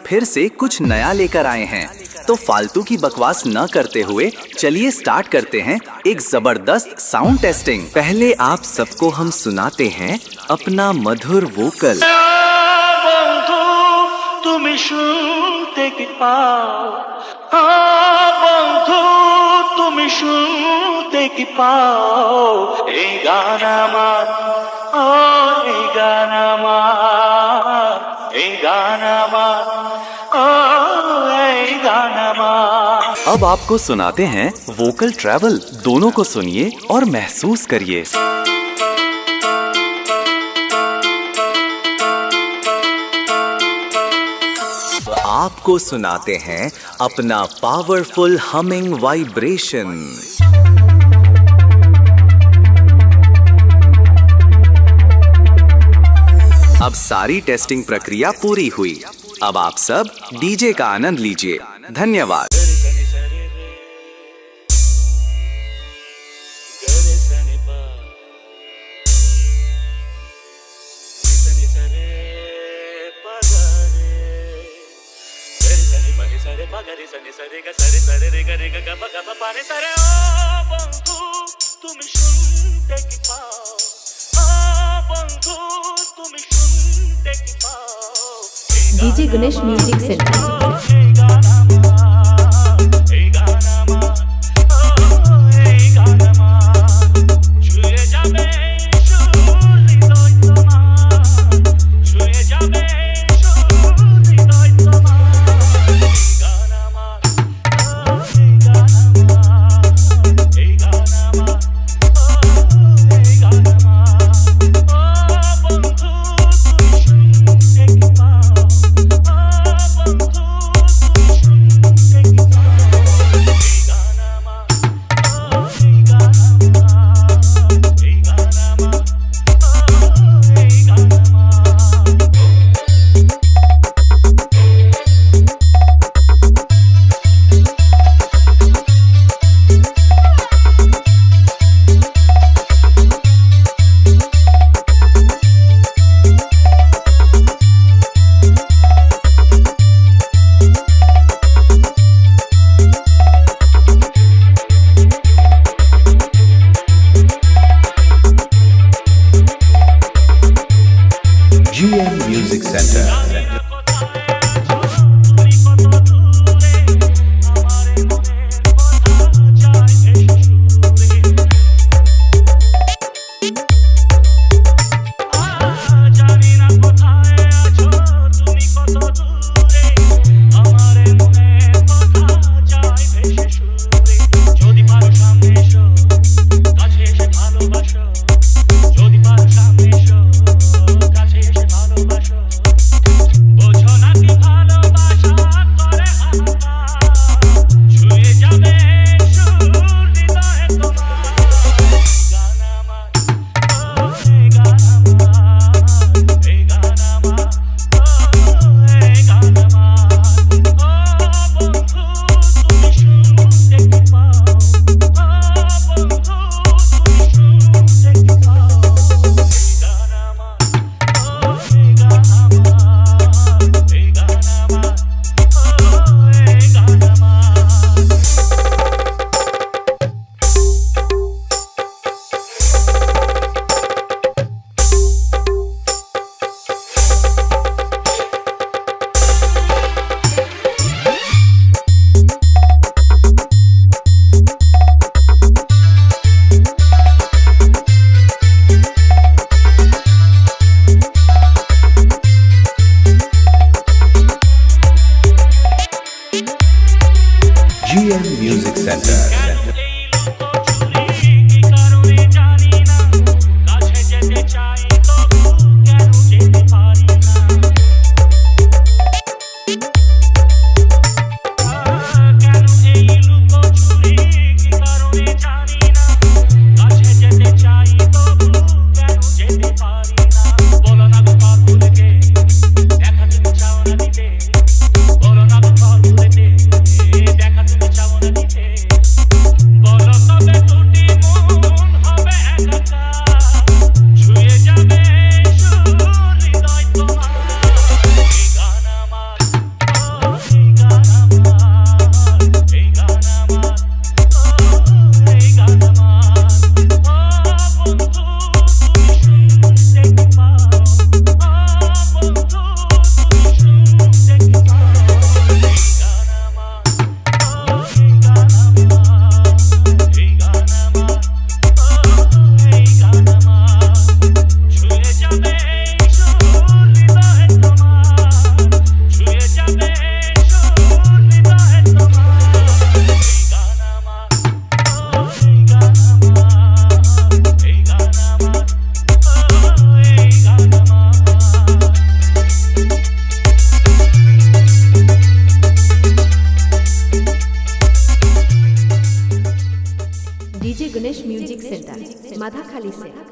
फिर से कुछ नया लेकर आए हैं। तो फालतू की बकवास न करते हुए चलिए स्टार्ट करते हैं एक जबरदस्त साउंड टेस्टिंग। पहले आप सबको हम सुनाते हैं अपना मधुर वोकल। बंधु तुम শুনতে কি পাও, বন্ধু তুমি শুনতে কি পাও, এই গান আমার, এই গান আমার, এই গান আমার, এই গান আমার। अब आपको सुनाते हैं वोकल ट्रैवल। दोनों को सुनिए और महसूस करिए। आपको सुनाते हैं अपना पावरफुल हमिंग वाइब्रेशन। अब सारी टेस्टिंग प्रक्रिया पूरी हुई। अब आप सब डीजे का आनंद लीजिए। धन्यवाद। DJ Ganesh Music Center। GM Music Center। GM Music Center। মাথাখালি সে।